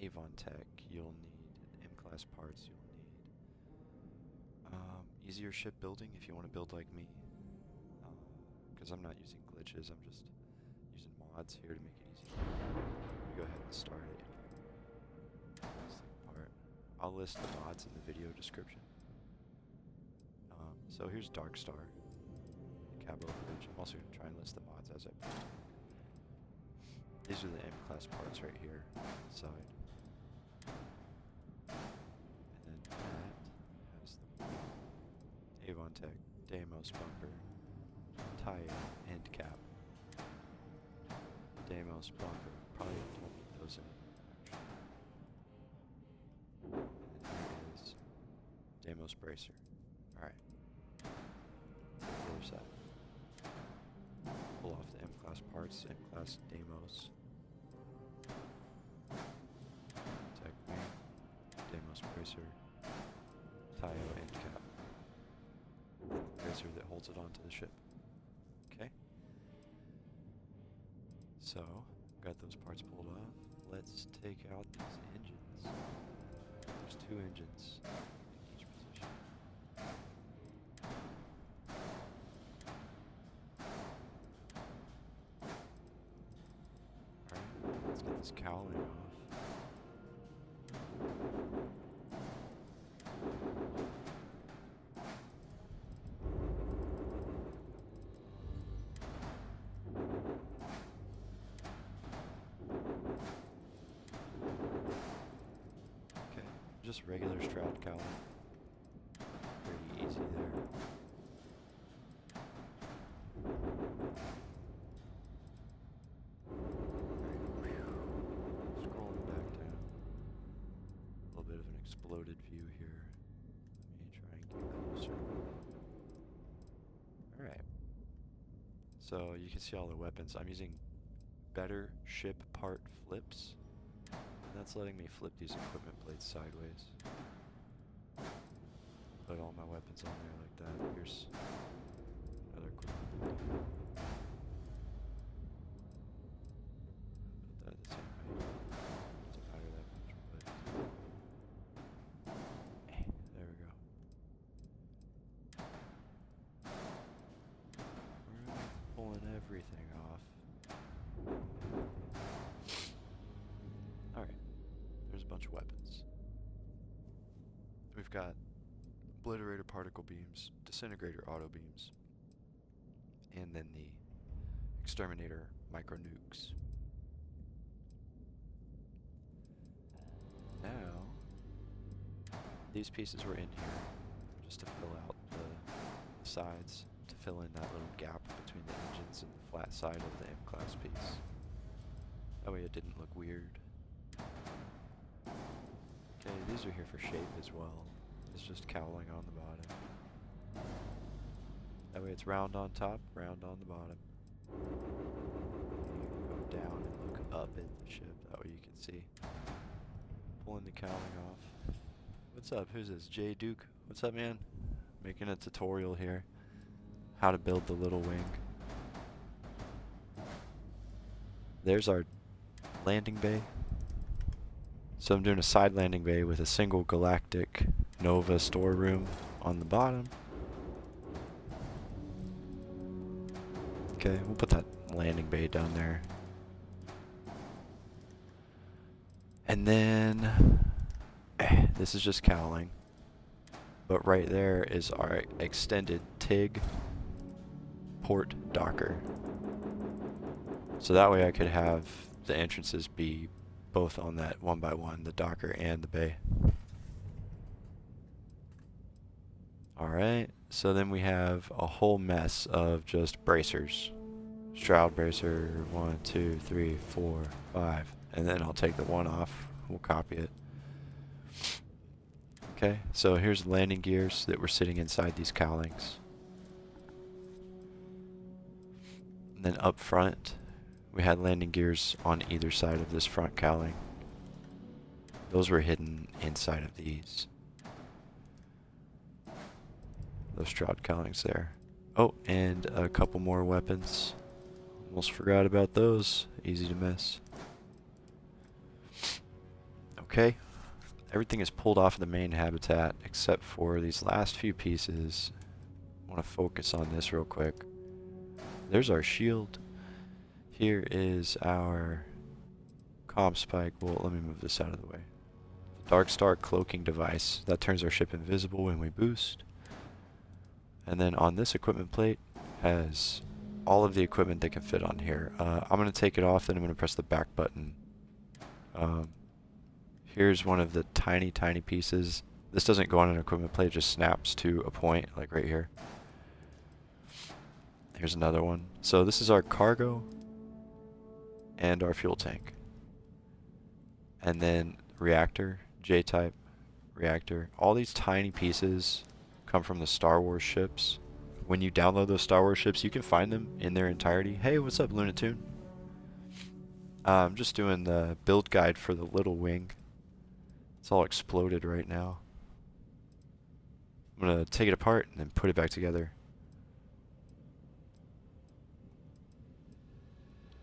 Avontech, you'll need M-class parts, you'll need easier shipbuilding if you want to build like me, because I'm not using glitches, I'm just using mods here to make it easy. Go ahead and start it. I'll list the mods in the video description. So here's Darkstar, Cabo Bridge. I'm also going to try and list the mods as I play. These are the M-class parts right here, side. And then that has the Avontech, Deimos bumper, tire, end cap. Deimos bumper, probably don't need those in, actually. And then here is Deimos bracer. Alright. The other side. Pull off the M-class parts, M-class Deimos. Tech wing, Deimos bracer, Taio end cap. And the bracer that holds it onto the ship. Okay. So, got those parts pulled off. Let's take out these engines. There's 2 engines in each position. Alright, let's get this cowling off. Just regular shroud cowling. Pretty easy there. Scrolling back down. A little bit of an exploded view here. Let me try and get closer. Alright. So you can see all the weapons. I'm using better ship part flips. That's letting me flip these equipment plates sideways. Put all my weapons on there like that. Here's another equipment plate. Put that the same way. Doesn't matter that much, but there we go. We're pulling everything off. Alright. There's a bunch of weapons. We've got obliterator particle beams, disintegrator auto beams, and then the exterminator micro nukes. Now, these pieces were in here just to fill out the sides, to fill in that little gap between the engines and the flat side of the M-class piece. That way it didn't look weird. Okay, these are here for shape as well. It's just cowling on the bottom. That way it's round on top, round on the bottom. You can go down and look up at the ship, that way you can see. Pulling the cowling off. What's up? Who's this? Jay Duke? What's up, man? Making a tutorial here. How to build the little wing. There's our landing bay. So I'm doing a side landing bay with a single galactic Nova storeroom on the bottom. Okay, we'll put that landing bay down there. And then this is just cowling. But right there is our extended TIG port docker. So that way I could have the entrances be both on that 1x1, the docker and the bay. Alright, so then we have a whole mess of just bracers. Shroud bracer, 1, 2, 3, 4, 5. And then I'll take the one off, we'll copy it. Okay, so here's the landing gears that were sitting inside these cowlings. And then up front, we had landing gears on either side of this front cowling. Those were hidden inside of these. Those shroud cowlings there. Oh, and a couple more weapons. Almost forgot about those. Easy to miss. Okay, everything is pulled off of the main habitat except for these last few pieces. I want to focus on this real quick. There's our shield. Here is our comm spike. Well, let me move this out of the way. The Darkstar cloaking device that turns our ship invisible when we boost. And then on this equipment plate has all of the equipment that can fit on here. I'm going to take it off, then I'm going to press the back button. Here's one of the tiny pieces. This doesn't go on an equipment plate, it just snaps to a point, like right here. Here's another one. So this is our cargo and our fuel tank. And then reactor, J-type, reactor. All these tiny pieces come from the Star Wars ships. When you download those Star Wars ships, you can find them in their entirety. Hey, what's up, Lunatoon? I'm just doing the build guide for the little wing. It's all exploded right now. I'm going to take it apart and then put it back together.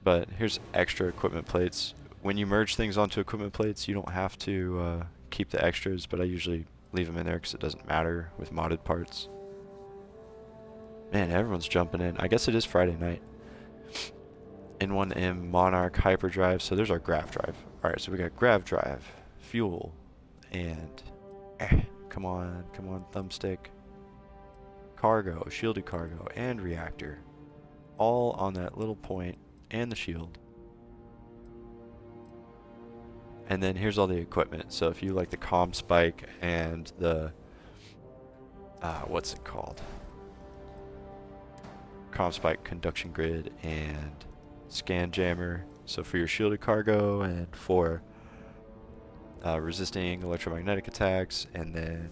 But here's extra equipment plates. When you merge things onto equipment plates, you don't have to keep the extras, but I usually leave them in there because it doesn't matter with modded parts. Man, everyone's jumping in. I guess it is Friday night. N1M Monarch hyperdrive. So there's our grav drive. Alright, so we got grav drive, fuel, and come on thumbstick, cargo, shielded cargo, and reactor. All on that little point, and the shield. And then here's all the equipment. So if you like the comm spike and the what's it called? Comm spike, conduction grid, and scan jammer. So for your shielded cargo and for resisting electromagnetic attacks, and then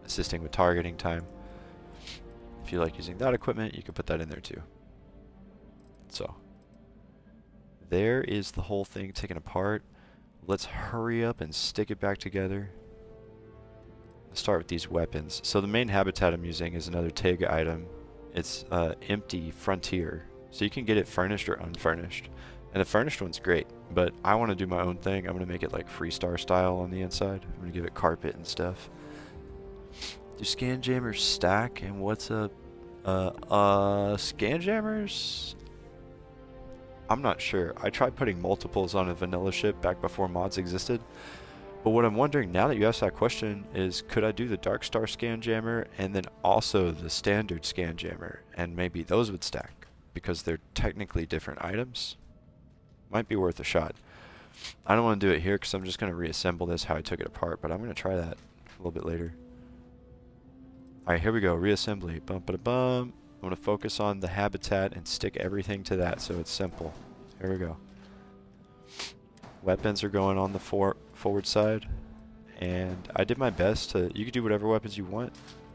assisting with targeting time. If you like using that equipment, you can put that in there too. So there is the whole thing taken apart. Let's hurry up and stick it back together. Let's start with these weapons. So the main habitat I'm using is another TIG item. It's empty frontier. So you can get it furnished or unfurnished. And the furnished one's great, but I want to do my own thing. I'm going to make it like Freestar style on the inside. I'm going to give it carpet and stuff. Do scan jammers stack? And what's up? Scan jammers? I'm not sure. I tried putting multiples on a vanilla ship back before mods existed. But what I'm wondering now that you asked that question is, could I do the Darkstar scan jammer and then also the standard scan jammer? And maybe those would stack because they're technically different items. Might be worth a shot. I don't want to do it here because I'm just going to reassemble this how I took it apart, but I'm going to try that a little bit later. Alright, here we go. Reassembly. Bum-ba-da-bum. I'm going to focus on the habitat and stick everything to that so it's simple. Here we go. Weapons are going on the forward side, and I did my best to, you could do whatever weapons you want,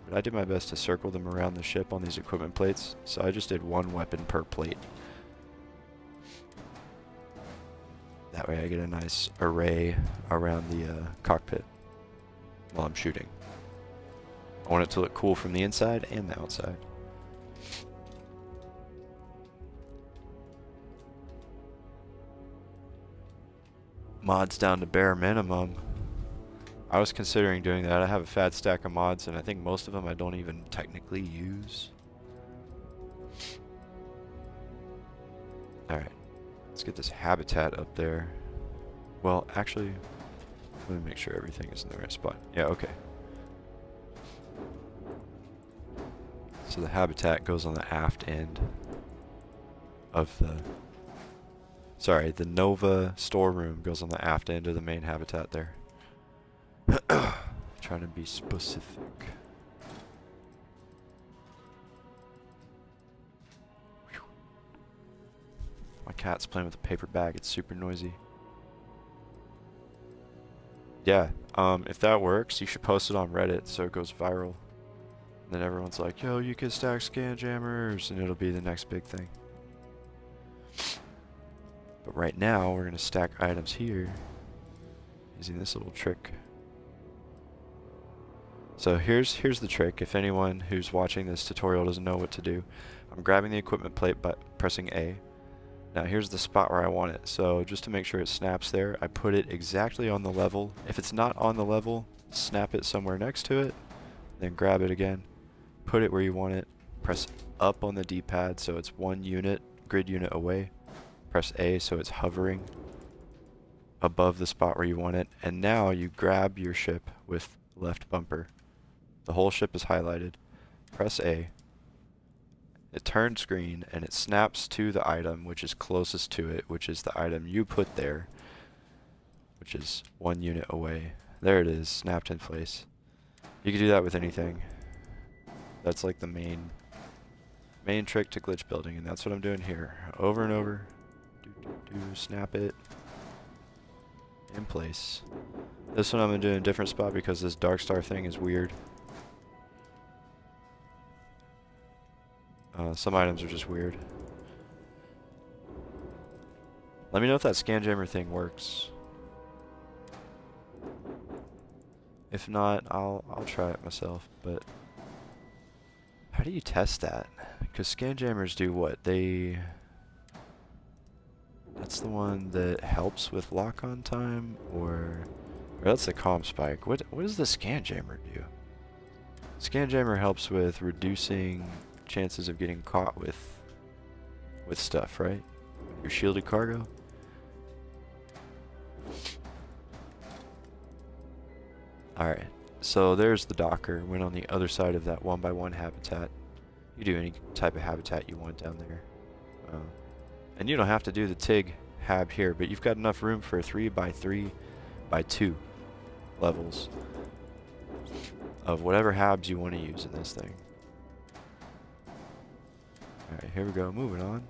but I did my best to circle them around the ship on these equipment plates, so I just did one weapon per plate. That way I get a nice array around the cockpit while I'm shooting. I want it to look cool from the inside and the outside. Mods down to bare minimum. I was considering doing that. I have a fat stack of mods, and I think most of them I don't even technically use. Alright, let's get this habitat up there. Well, actually, let me make sure everything is in the right spot. Yeah, okay. So the habitat goes on the aft end of the... Sorry, the Nova storeroom goes on the aft end of the main habitat there. Trying to be specific. Whew. My cat's playing with a paper bag. It's super noisy. Yeah, if that works, you should post it on Reddit so it goes viral. And then everyone's like, yo, you can stack scan jammers, and it'll be the next big thing. But right now, we're going to stack items here using this little trick. So here's the trick. If anyone who's watching this tutorial doesn't know what to do, I'm grabbing the equipment plate by pressing A. Now here's the spot where I want it. So just to make sure it snaps there, I put it exactly on the level. If it's not on the level, snap it somewhere next to it, then grab it again, put it where you want it, press up on the D-pad so it's one unit, grid unit away, press A so it's hovering above the spot where you want it, and now you grab your ship with left bumper. The whole ship is highlighted. Press A. It turns green and it snaps to the item which is closest to it, which is the item you put there, which is one unit away. There it is, snapped in place. You can do that with anything. That's like the main trick to glitch building, and that's what I'm doing here. Over and over. Snap it in place. This one I'm going to do in a different spot because this Darkstar thing is weird. Some items are just weird. Let me know if that scan jammer thing works. If not, I'll try it myself, but how do you test that? Because scan jammers do what? That's the one that helps with lock-on time, or that's the comm spike. What does the scan jammer do? Scan jammer helps with reducing chances of getting caught with stuff, right? Your shielded cargo. Alright, so there's the Docker. Went on the other side of that 1x1 habitat. You do any type of habitat you want down there. And you don't have to do the TIG hab here, but you've got enough room for 3x3x2 levels of whatever habs you want to use in this thing. Alright, here we go, moving on.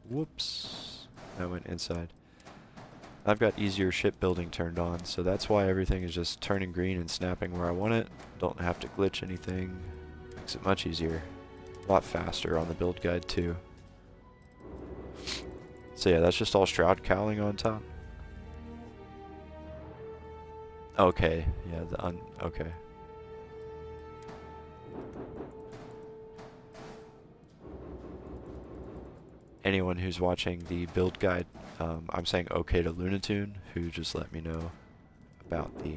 Whoops. That went inside. I've got easier shipbuilding turned on, so that's why everything is just turning green and snapping where I want it. Don't have to glitch anything. Makes it much easier. A lot faster on the build guide too. So yeah, that's just all shroud cowling on top. Okay, yeah, okay. Anyone who's watching the build guide, I'm saying okay to Lunatune, who just let me know about the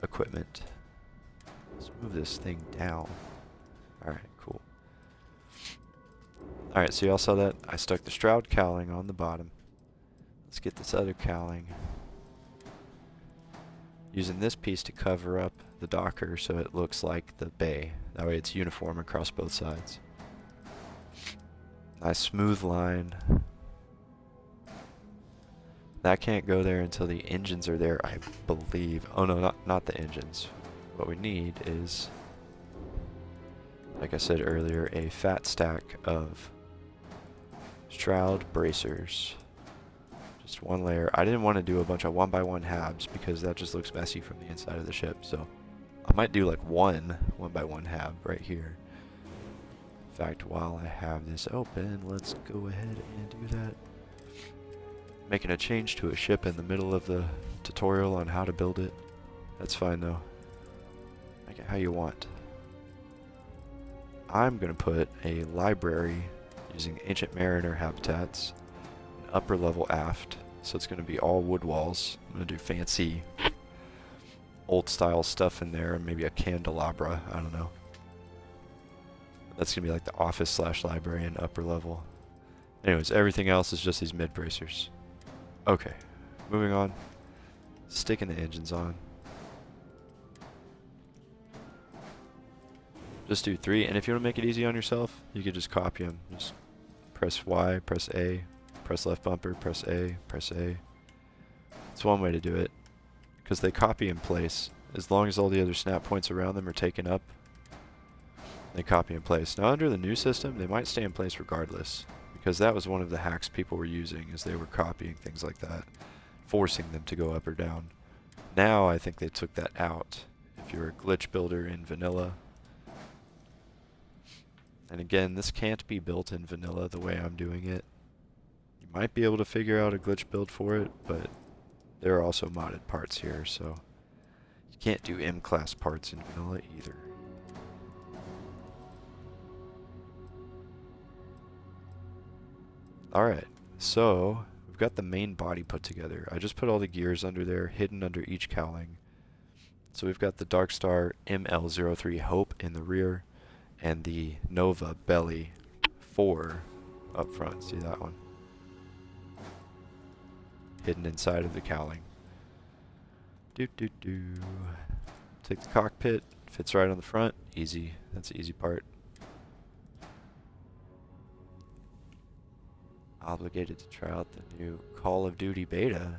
equipment. Let's move this thing down. Alright, cool. Alright, so y'all saw that? I stuck the shroud cowling on the bottom. Let's get this other cowling. Using this piece to cover up the Docker so it looks like the bay. That way it's uniform across both sides. Nice smooth line. That can't go there until the engines are there, I believe. Oh no, not the engines. What we need is, like I said earlier, a fat stack of shroud bracers. Just one layer. I didn't want to do a bunch of 1x1 habs because that just looks messy from the inside of the ship, so I might do like one 1x1 hab right here. In fact, while I have this open, let's go ahead and do that. Making a change to a ship in the middle of the tutorial on how to build it. That's fine though. Make it how you want. I'm going to put a library using Ancient Mariner habitats, an upper level aft, so it's going to be all wood walls. I'm going to do fancy old style stuff in there, maybe a candelabra, I don't know. That's going to be like the office / library and upper level. Anyways, everything else is just these mid bracers. Okay, moving on. Sticking the engines on. Just do 3, and if you want to make it easy on yourself, you could just copy them. Just press Y, press A, press left bumper, press A, press A. It's one way to do it, because they copy in place. As long as all the other snap points around them are taken up, they copy in place. Now under the new system, they might stay in place regardless, because that was one of the hacks people were using, is they were copying things like that, forcing them to go up or down. Now I think they took that out. If you're a glitch builder in vanilla, and again, this can't be built in vanilla the way I'm doing it. You might be able to figure out a glitch build for it, but there are also modded parts here, so you can't do M-class parts in vanilla either. Alright, so we've got the main body put together. I just put all the gears under there, hidden under each cowling. So we've got the Darkstar ML03 Hope in the rear, and the Nova Belly 4 up front. See that one? Hidden inside of the cowling. Take the cockpit, fits right on the front. Easy. That's the easy part. Obligated to try out the new Call of Duty beta.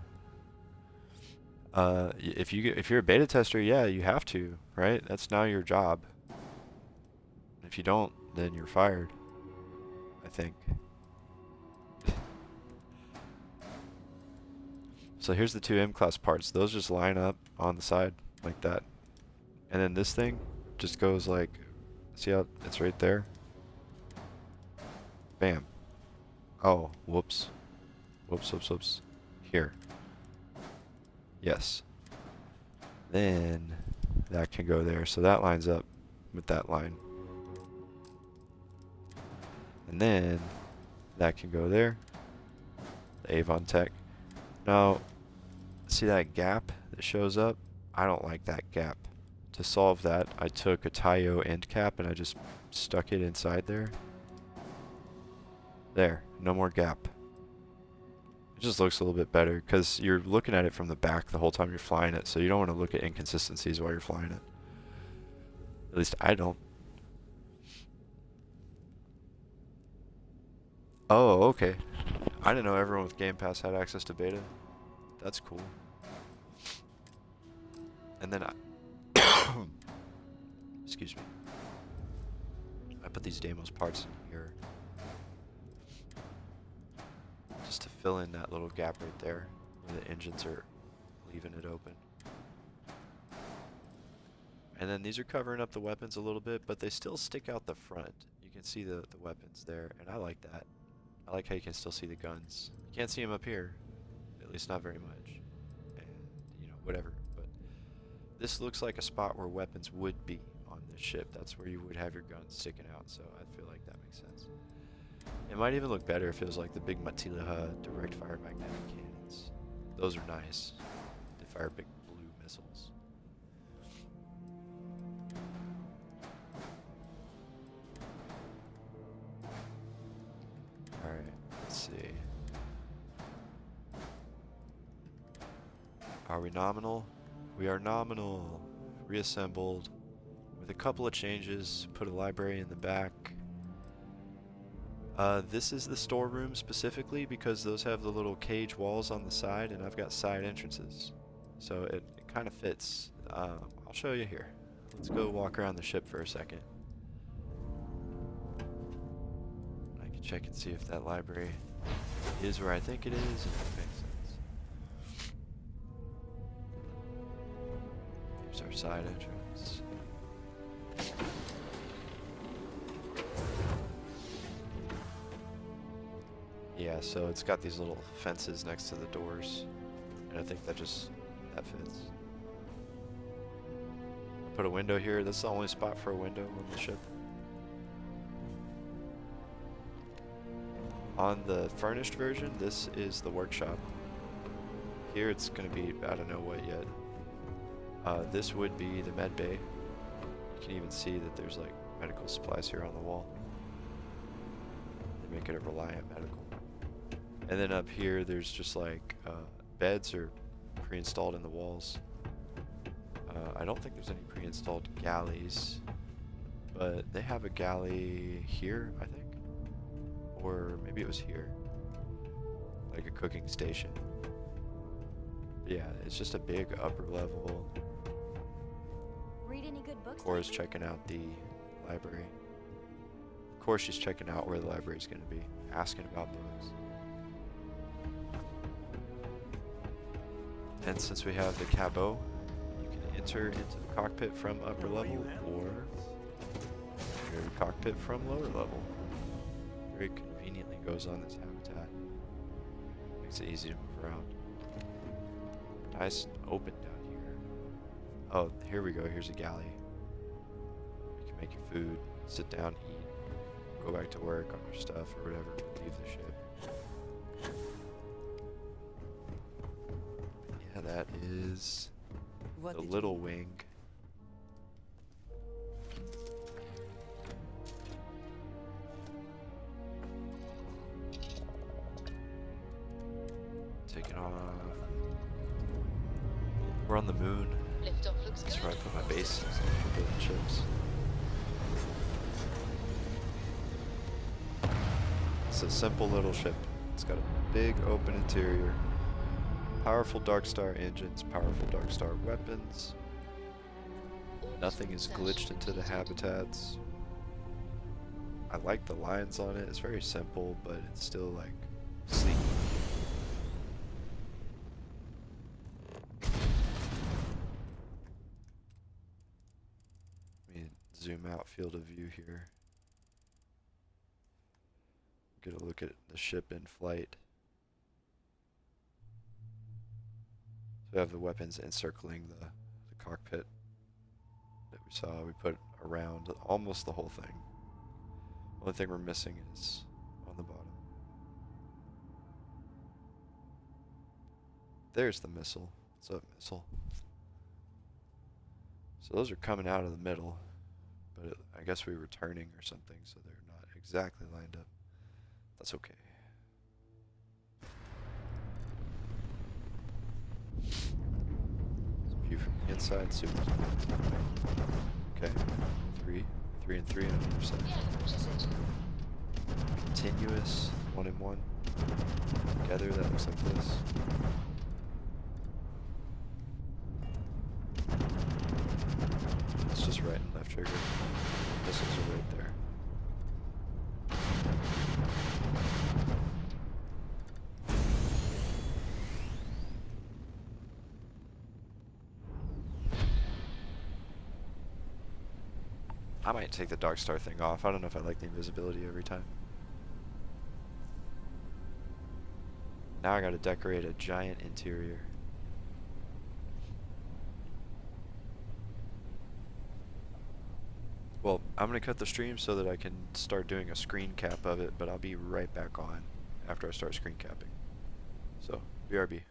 If you're a beta tester, yeah, you have to, right? That's now your job. If you don't, then you're fired, I think. So here's the two M-class parts. Those just line up on the side like that. And then this thing just goes like, see how it's right there? Bam. Oh, whoops. Whoops. Here. Yes. Then that can go there. So that lines up with that line. And then that can go there. The Avontech. Now, see that gap that shows up? I don't like that gap. To solve that, I took a Taio end cap and I just stuck it inside there. There, no more gap. It just looks a little bit better because you're looking at it from the back the whole time you're flying it, so you don't want to look at inconsistencies while you're flying it. At least I don't. Oh, okay. I didn't know everyone with Game Pass had access to beta. That's cool. And then excuse me. I put these Deimos parts in here just to fill in that little gap right there where the engines are leaving it open. And then these are covering up the weapons a little bit, but they still stick out the front. You can see the weapons there, and I like that. I like how you can still see the guns. You can't see them up here, at least not very much. And, you know, whatever. But this looks like a spot where weapons would be on this ship. That's where you would have your guns sticking out, so I feel like that makes sense. It might even look better if it was like the big Matiliha direct fire magnetic cannons. Those are nice. They fire big blue missiles. Alright, let's see. Are we nominal? We are nominal. Reassembled. With a couple of changes. Put a library in the back. This is the storeroom specifically because those have the little cage walls on the side and I've got side entrances. So it kind of fits. I'll show you here. Let's go walk around the ship for a second. I can check and see if that library is where I think it is and if it makes sense. Here's our side entrance. Yeah, so it's got these little fences next to the doors, and I think that fits. Put a window here. This is the only spot for a window on the ship. On the furnished version, this is the workshop. Here it's going to be, I don't know what yet. This would be the med bay. You can even see that there's like medical supplies here on the wall. They make it a Reliant medical. And then up here, there's just like beds are pre-installed in the walls. I don't think there's any pre-installed galleys, but they have a galley here, I think, or maybe it was here, like a cooking station. Yeah, it's just a big upper level. Read any good books? Cora's checking out the library. Of course, she's checking out where the library's going to be, asking about books. And since we have the cabot, you can enter into the cockpit from upper level or enter the cockpit from lower level. Very conveniently goes on this habitat. Makes it easy to move around. Nice and open down here. Oh, here we go. Here's a galley. You can make your food, sit down, eat, go back to work on your stuff or whatever, leave the ship. is What the did little you wing. Take it off. We're on the moon. Liftoff looks That's good. where I put my base for building ships. It's a simple little ship. It's got a big open interior, powerful Darkstar engines, powerful Darkstar weapons. Nothing is glitched into the habitats. I like the lines on it. It's very simple, but it's still like sleek. Let me zoom out field of view here. Get a look at the ship in flight. So we have the weapons encircling the cockpit that we saw. We put around almost the whole thing. Only thing we're missing is on the bottom. There's the missile. What's up, missile? So those are coming out of the middle, but I guess we were turning or something, so they're not exactly lined up. That's okay. So view from the inside, see what's okay. 3 and 3 on either side. Yeah, what is it? Continuous 1 and 1 together. That looks like this. It's just right and left trigger. Missiles are right there. I might take the Darkstar thing off. I don't know if I like the invisibility every time. Now I gotta decorate a giant interior. Well, I'm gonna cut the stream so that I can start doing a screen cap of it, but I'll be right back on after I start screen capping. So, BRB.